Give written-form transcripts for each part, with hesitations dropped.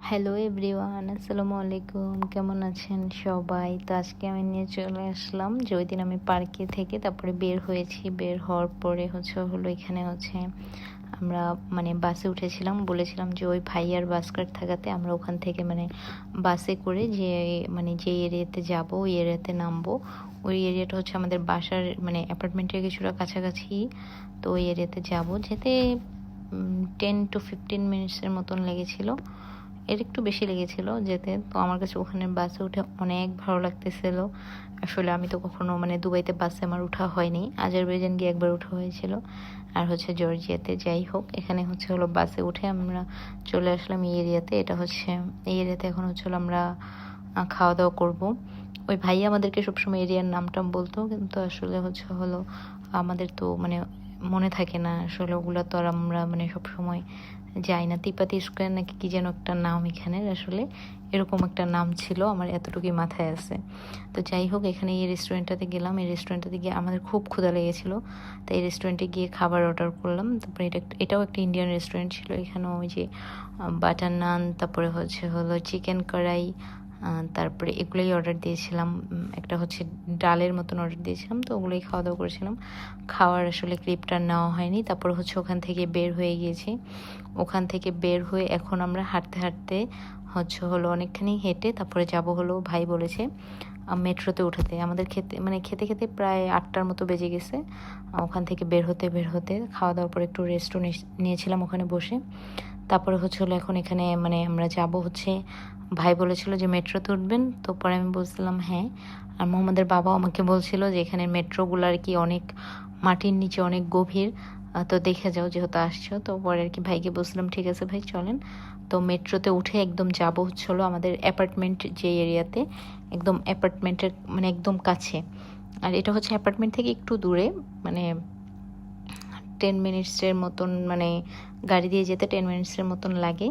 Hello everyone, আসসালামু আলাইকুম। কেমন আছেন সবাই? তো আজকে আমি নিয়ে চলে আসলাম যে ওই দিন আমি পার্কে থেকে তারপরে বের হয়েছি। বের হওয়ার পরে হলো এখানে আমরা বাসে উঠেছিলাম। বলেছিলাম যে ওই ভাইয়ার বাস কার্ড থাকাতে আমরা ওখান থেকে বাসে করে যে এরিয়াতে যাব ওই এরিয়াতে নামবো। ওই এরিয়াটা হচ্ছে আমাদের বাসার অ্যাপার্টমেন্টের কিছুটা কাছাকাছি। তো ওই এরিয়াতে যাব যেতে 10 to 15 মিনিটসের মতন লেগেছিল। এর একটু বেশি লেগেছিল যেতে। তো আমার কাছে ওখানে বাসে উঠে অনেক ভালো লাগতেছিল। আসলে আমি তো কখনো দুবাইতে বাসে আমার উঠা হয়নি। আজারবাইজান গিয়ে একবার উঠা হয়েছিল, আর জর্জিয়াতে। যাই হোক, এখানে হলো বাসে উঠে আমরা চলে আসলাম এই এরিয়াতে। এই এরিয়াতে এখন আমরা খাওয়া দাওয়া করব। ওই ভাইয়া আমাদেরকে সবসময় এরিয়ার নামটাম বলতো, কিন্তু আসলে হলো আমাদের তো মনে থাকে না আসলে ওগুলো। তো আর আমরা সবসময় যাই না। তিপাতি স্কোয়ার নাকি কি যেন একটা নাম এখানের, আসলে এরকম একটা নাম ছিল, আমার এতটুকুই মাথায় আছে। তো যাই হোক, এখানে এই রেস্টুরেন্টটাতে গেলাম। এই রেস্টুরেন্টটাতে গিয়ে আমাদের খুব ক্ষুধা লেগেছিল, তাই এই রেস্টুরেন্টে গিয়ে খাবার অর্ডার করলাম। তারপরে এটাও একটা ইন্ডিয়ান রেস্টুরেন্ট ছিল। এখানেও ওই যে বাটার নান, তারপরে হলো চিকেন কড়াই, তারপরে এগুলোই অর্ডার দিয়েছিলাম। একটা ডালের মতন অর্ডার দিয়েছিলাম, তো ওগুলোই খাওয়া দাওয়া করেছিলাম। খাওয়ার আসলে ক্লিপটা নেওয়া হয়নি। তারপরে ওখান থেকে বের হয়ে গিয়েছি। ওখান থেকে বের হয়ে এখন আমরা হাঁটতে হাঁটতে হলো অনেকখানি হেঁটে তারপরে যাব ভাই বলেছে মেট্রোতে উঠাতে। আমাদের খেতে খেতে প্রায় 8টার মতো বেজে গেছে। ওখান থেকে বের হতে খাওয়া দাওয়ার পর একটু রেস্টও নিয়েছিলাম ওখানে বসে। তারপরে হলো এখন এখানে আমরা যাব ভাই বলেছিল যে মেট্রোতে উঠবেন। তো পরে আমি বলছিলাম হ্যাঁ। আর মোহাম্মদের বাবাও আমাকে বলছিল যে এখানে মেট্রোগুলো আর কি অনেক মাটির নিচে, অনেক গভীর, তো দেখে যাও যেহেতু আসছো। তো পরে আর কি ভাইকে বলছিলাম ঠিক আছে ভাই চলেন। তো মেট্রোতে উঠে একদম যাব হলো আমাদের অ্যাপার্টমেন্ট যে এরিয়াতে, একদম অ্যাপার্টমেন্টের একদম কাছে। আর এটা অ্যাপার্টমেন্ট থেকে একটু দূরে, 10 মিনিটসের মতন, গাড়ি দিয়ে যেতে 10 মিনিটসের মতন লাগে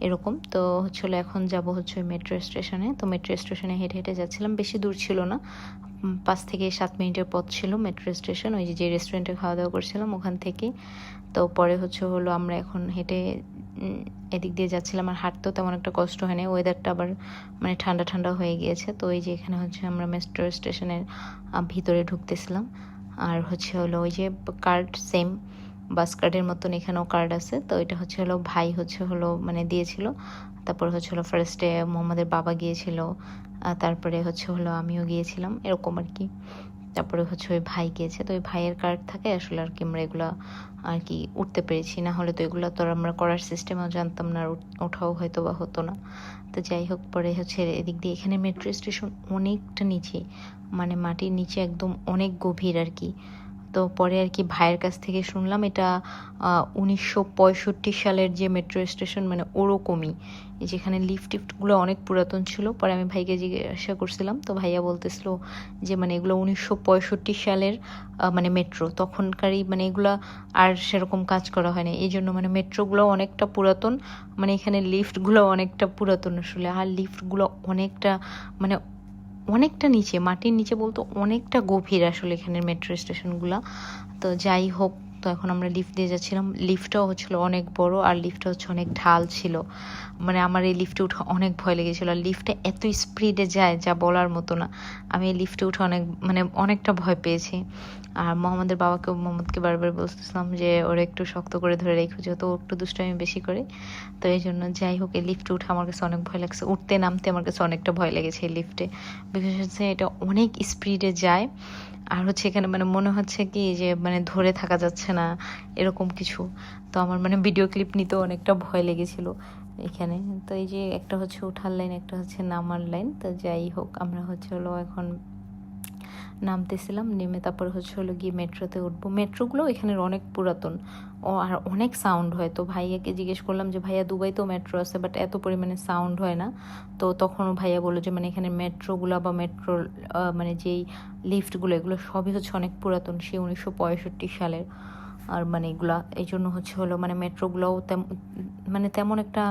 এরকম। তো হলো এখন যাব ওই মেট্রো স্টেশনে। তো মেট্রো স্টেশনে হেঁটে হেঁটে যাচ্ছিলাম, বেশি দূর ছিল না, 5 থেকে 7 মিনিটের পথ ছিল মেট্রো স্টেশন, ওই যে রেস্টুরেন্টে খাওয়া দাওয়া করছিলাম ওখান থেকে। তো পরে হলো আমরা এখন হেঁটে এদিক দিয়ে যাচ্ছিলাম। আর হাঁটতেও তেমন একটা কষ্ট হয়নি, ওয়েদারটা আবার ঠান্ডা ঠান্ডা হয়ে গিয়েছে। তো এই যে এখানে আমরা মেট্রো স্টেশনের ভিতরে ঢুকতেছিলাম। আর হলো ওই যে কার্ড, সেম বাস কার্ডের মতন এখানেও কার্ড আছে। তো এটা হলো ভাই হলো দিয়েছিল। তারপর হলো ফার্স্টে মোহাম্মদের বাবা গিয়েছিল, তারপরে হলো আমিও গিয়েছিলাম এরকম আর কি। তারপরে ওই ভাই গিয়েছে। তো ওই ভাইয়ের কার্ড থাকে আসলে আর কি আমরা এগুলা আর কি উঠতে পেরেছি। না হলে তো এগুলো তো আর আমরা করার সিস্টেমও জানতাম না, আর ওঠাও হয়তো বা হতো না। তো যাই হোক, পরে এদিক দিয়ে এখানে মেট্রো স্টেশন অনেকটা নিচে, মাটির নিচে একদম অনেক গভীর আর কি। তো পরে আর কি ভাইয়ের কাছ থেকে শুনলাম এটা 1965 সালের যে মেট্রো স্টেশন, ওরকমই, যেখানে লিফটগুলো অনেক পুরাতন ছিল। পরে আমি ভাইকে জিজ্ঞাসা করছিলাম, তো ভাইয়া বলতেছিল যে এগুলো 1965 সালের মেট্রো, তখনকারই এগুলা আর সেরকম কাজ করা হয় না, এই জন্য মেট্রোগুলো অনেকটা পুরাতন, এখানে লিফটগুলো অনেকটা পুরাতন আসলে। আর লিফটগুলো অনেকটা নিচে, মাটির নিচে বলতো অনেকটা গভীর আসলে এখানের মেট্রো স্টেশনগুলো। তো যাই হোক, তো এখন আমরা লিফট দিয়ে যাচ্ছিলাম। লিফটটাও অনেক বড়, আর লিফটটা অনেক ঢাল ছিল। আমার এই লিফটে উঠে অনেক ভয় লেগেছিল। আর লিফটে এত স্পিডে যায় যা বলার মতো না। আমি এই লিফটে উঠে অনেকটা ভয় পেয়েছি। আর মোহাম্মদকে বারবার বলতেছিলাম যে ওরা একটু শক্ত করে ধরে রেখো, যেহেতু একটু দুষ্টামি বেশি করে। তো এই জন্য যাই হোক, এই লিফটে উঠে আমার কাছে অনেক ভয় লাগছে। উঠতে নামতে আমার কাছে অনেকটা ভয় লেগেছে এই লিফটে, বিশেষ এটা অনেক স্পিডে যায়। আর এখানে মনে হচ্ছে কি যে ধরে থাকা যাচ্ছে না, এরকম কিছু। তো আমার ভিডিও ক্লিপ নিতেও অনেকটা ভয় লেগেছিল এখানে। তো এই যে একটা ওঠার লাইন, একটা নামার লাইন। তো যাই হোক, আমরা হলো এখন নামতেছিলাম, নেমে তারপর হলো গিয়ে মেট্রোতে উঠবো। মেট্রোগুলো এখানের অনেক পুরাতন, আর অনেক সাউন্ড হয়। তো ভাইয়াকে জিজ্ঞেস করলাম যে ভাইয়া দুবাইতেও মেট্রো আছে, বাট এত পরিমাণে সাউন্ড হয় না। তো তখনও ভাইয়া বললো যে এখানে মেট্রোগুলো বা মেট্রো যেই লিফটগুলো, এগুলো সবই অনেক পুরাতন, সেই 1965 সালের। আর এগুলা এই জন্য হলো মেট্রোগুলোও তেমন একটা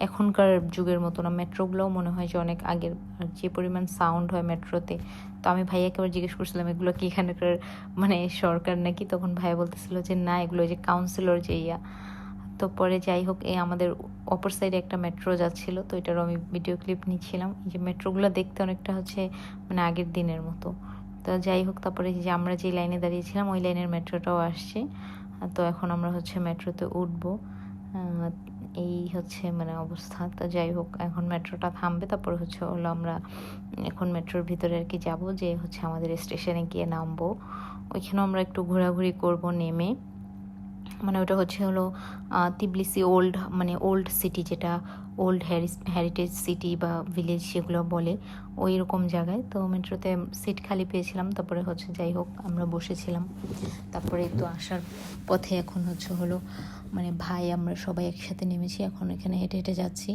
এখনকার যুগের মতো না। মেট্রোগুলোও মনে হয় যে অনেক আগের, আর যে পরিমাণ সাউন্ড হয় মেট্রোতে। তো আমি ভাইয়াকে আবার জিজ্ঞেস করছিলাম এগুলো কি এখানকার সরকার নাকি। তখন ভাইয়া বলতেছিল যে না, এগুলো যে কাউন্সিলর যে ইয়া। তো পরে যাই হোক, এই আমাদের অপর সাইডে একটা মেট্রো যাচ্ছিল, তো এটারও আমি ভিডিও ক্লিপ নিচ্ছিলাম। এই যে মেট্রোগুলো দেখতে অনেকটা হচ্ছে মানে আগের দিনের মতো। তো যাই হোক, তারপরে যে আমরা যে লাইনে দাঁড়িয়েছিলাম ওই লাইনের মেট্রোটাও আসছে। তো এখন আমরা হচ্ছে মেট্রোতে উঠবো। এই হচ্ছে মানে অবস্থা। তো যাই হোক, এখন মেট্রোটা থামবে, তারপরে হচ্ছে হলো আমরা এখন মেট্রোর ভিতরে আর কি যাবো, যে হচ্ছে আমাদের স্টেশনে গিয়ে নামবো। ওইখানেও আমরা একটু ঘোরাঘুরি করব নেমে। মানে ওটা হচ্ছে হলো তিবলিসি ওল্ড, মানে ওল্ড সিটি, যেটা ওল্ড হেরিটেজ সিটি বা ভিলেজ যেগুলো বলে, ওই রকম জায়গায়। তো মেট্রোতে সিট খালি পেয়েছিলাম, তারপরে হচ্ছে যাই হোক আমরা বসেছিলাম। তারপরে তো আসার পথে এখন হচ্ছে হলো মানে ভাই আমরা সবাই একসাথে নেমেছি, এখন এখানে হেঁটে হেঁটে যাচ্ছি।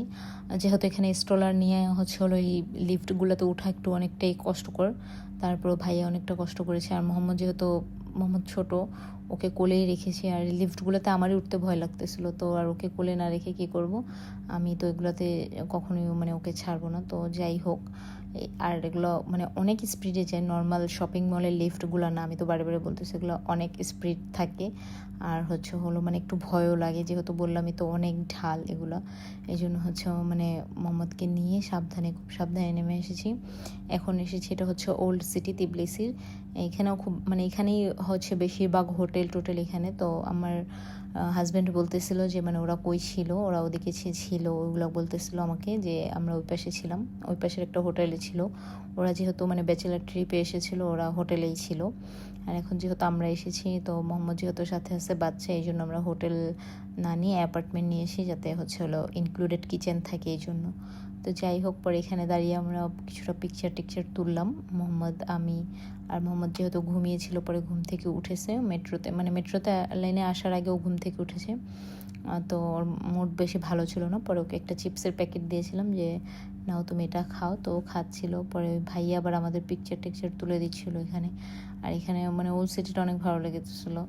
যেহেতু এখানে স্ট্রলার নিয়ে হচ্ছে হলো এই লিফটগুলোতে ওঠা একটু অনেকটাই কষ্টকর, তারপর ভাইয়া অনেকটা কষ্ট করেছে। আর মোহাম্মদ ছোট, ওকে কোলেই রেখেছি। আর লিফটগুলোতে আমারই উঠতে ভয় লাগতেছিলো, তো আর ওকে কোলে না রেখে কী করব, আমি তো এগুলোতে কখনোই মানে ওকে ছাড়বো না। তো যাই হোক, আর এগুলো মানে অনেক স্পিডে যায়, নর্মাল শপিং মলের লিফটগুলো না, আমি তো বারে বারে বলতেছি, এগুলো অনেক স্পিড থাকে। আর হচ্ছে হলো মানে একটু ভয়ও লাগে, যেহেতু বললামই তো অনেক ঢাল এগুলো। এই জন্য হচ্ছে মানে মোহাম্মদকে নিয়ে খুব সাবধানে নেমে এসেছি। এখন এসেছি, এটা হচ্ছে ওল্ড সিটি তিবলিসির। এখানেও খুব মানে এখানেই হচ্ছে বেশিরভাগ হোটেল টোটেল এখানে। তো আমার হাজব্যান্ড বলতেছিল যে মানে ওরা কই ছিল, ওরা ওদিকে ছিল, ওইগুলো বলতেছিল আমাকে, যে আমরা ওই পাশে ছিলাম, ওই পাশের একটা হোটেলে ছিল। ওরা যেহেতু মানে ব্যাচেলার ট্রিপে এসেছিলো, ওরা হোটেলেই ছিল। আর এখন যেহেতু আমরা এসেছি, তো মোহাম্মদ যেহেতু সাথে আছে বাচ্চা, এই জন্য আমরা হোটেল না নিয়ে অ্যাপার্টমেন্ট নিয়ে এসি, যাতে হচ্ছে হলো ইনক্লুডেড কিচেন থাকে এই জন্য। তো যাই হোক, পরে এখানে দাঁড়িয়ে আমরা কিছুটা টিকচার তুললাম, মোহাম্মদ, আমি। আর মোহাম্মদ যেহেতু ঘুমিয়েছিল, পরে ঘুম থেকে উঠেছে মেট্রোতে, মানে মেট্রোতে লাইনে আসার আগেও ঘুম থেকে উঠেছে। তো ওর মুড বেশি ভালো ছিল না, পরে ওকে একটা চিপসের প্যাকেট দিয়েছিলাম যে নাও তুমি এটা খাও, তো ও খাচ্ছিল। পরে ওই ভাইয়া আবার আমাদের পিকচার টিকচার তুলে দিচ্ছিলো এখানে। আর এখানে মানে ওল্ড সিটিটা অনেক ভালো লেগেছিলো।